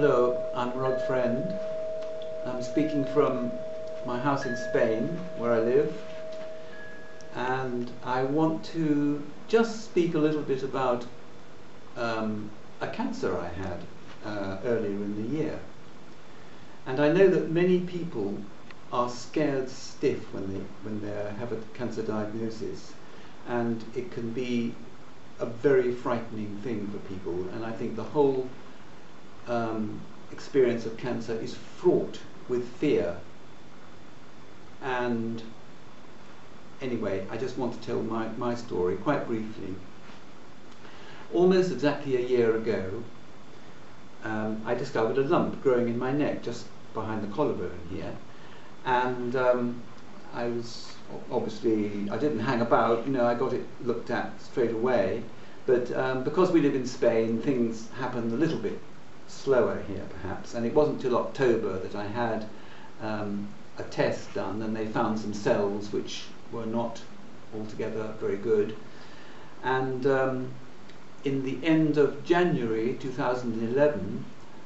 Hello, I'm Rod Friend. I'm speaking from my house in Spain, where I live, and I want to just speak a little bit about a cancer I had earlier in the year. And I know that many people are scared stiff when they have a cancer diagnosis, and it can be a very frightening thing for people, and I think the whole experience of cancer is fraught with fear. And anyway, I just want to tell my story quite briefly. Almost exactly a year ago, I discovered a lump growing in my neck just behind the collarbone here, and I was obviously, I didn't hang about, you know, I got it looked at straight away, but because we live in Spain, things happened a little bit slower here perhaps, and it wasn't till October that I had a test done, and they found some cells which were not altogether very good. And in the end of January 2011,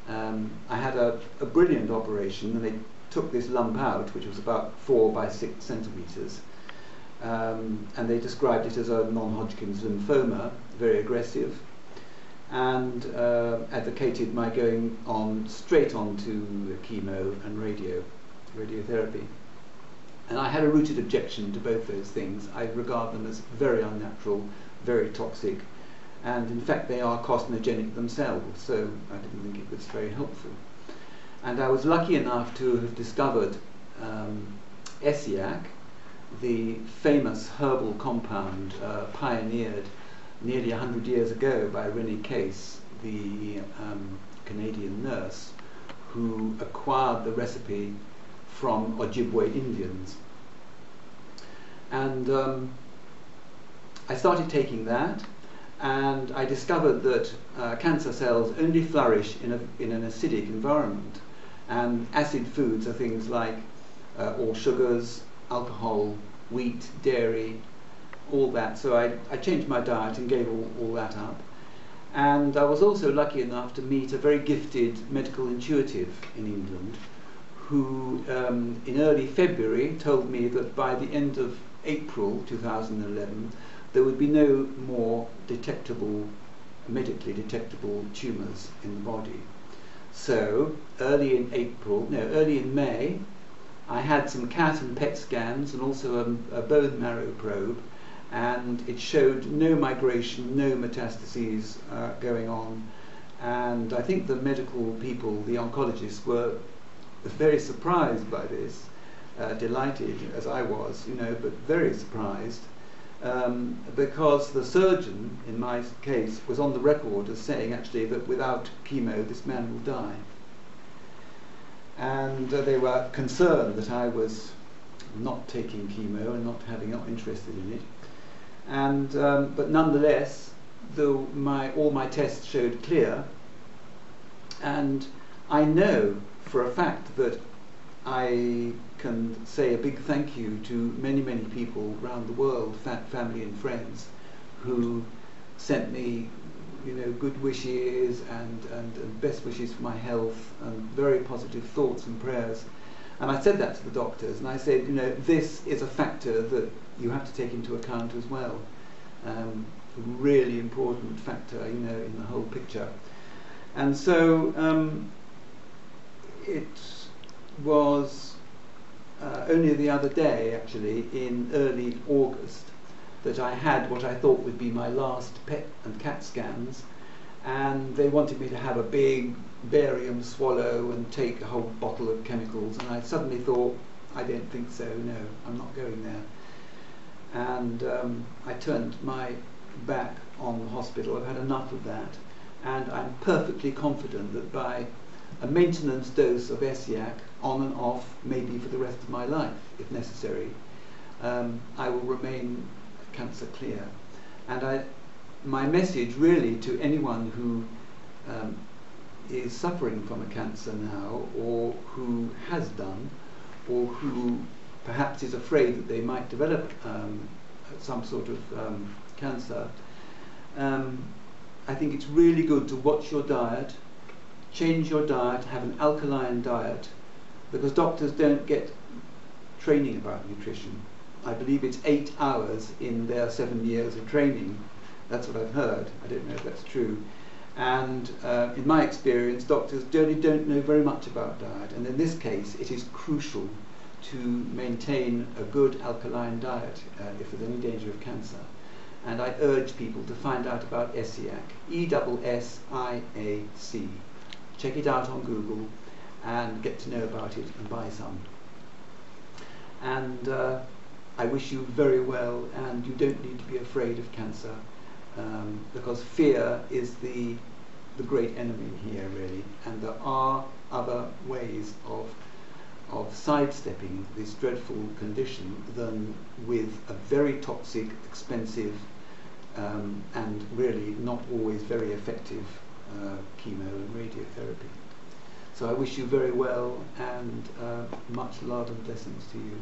I had a brilliant operation, and they took this lump out, which was about 4 by 6 centimeters, and they described it as a non-Hodgkins lymphoma, very aggressive, and advocated my going on straight on to chemo and radiotherapy. And I had a rooted objection to both those things. I regard them as very unnatural, very toxic, and in fact they are carcinogenic themselves, so I didn't think it was very helpful. And I was lucky enough to have discovered ESSIAC, the famous herbal compound pioneered nearly 100 years ago by Rennie Case, the Canadian nurse who acquired the recipe from Ojibwe Indians. And I started taking that, and I discovered that cancer cells only flourish in an acidic environment, and acid foods are things like all sugars, alcohol, wheat, dairy, all that. So I changed my diet and gave all that up. And I was also lucky enough to meet a very gifted medical intuitive in England who in early February told me that by the end of April 2011 there would be no more medically detectable tumours in the body. So early in May, I had some CAT and PET scans and also a bone marrow probe, and it showed no migration, no metastases going on. And I think the medical people, the oncologists, were very surprised by this, delighted as I was, you know, but very surprised, because the surgeon, in my case, was on the record as saying actually that without chemo this man will die. And they were concerned that I was not taking chemo and not interested in it. And but nonetheless, though all my tests showed clear, and I know for a fact that I can say a big thank you to many people around the world, family and friends, who sent me, you know, good wishes and best wishes for my health and very positive thoughts and prayers. And I said that to the doctors, and I said, you know, this is a factor that you have to take into account as well. A really important factor, you know, in the whole picture. And so it was only the other day, actually, in early August, that I had what I thought would be my last PET and CAT scans, and they wanted me to have a big barium swallow and take a whole bottle of chemicals, and I suddenly thought, I don't think so, no, I'm not going there. And I turned my back on the hospital. I've had enough of that, and I'm perfectly confident that by a maintenance dose of ESSIAC, on and off, maybe for the rest of my life, if necessary, I will remain cancer clear. And my message really to anyone who is suffering from a cancer now, or who has done, or who perhaps is afraid that they might develop some sort of cancer, I think it's really good to watch your diet, change your diet, have an alkaline diet, because doctors don't get training about nutrition. I believe it's 8 hours in their 7 years of training. That's what I've heard. I don't know if that's true. And in my experience, doctors generally don't know very much about diet. And in this case, it is crucial to maintain a good alkaline diet if there's any danger of cancer. And I urge people to find out about ESSIAC, E-S-S-I-A-C. Check it out on Google and get to know about it and buy some. And I wish you very well, and you don't need to be afraid of cancer, because fear is the great enemy here, really. And there are other ways of sidestepping this dreadful condition than with a very toxic, expensive, and really not always very effective chemo and radiotherapy. So I wish you very well, and much love and blessings to you.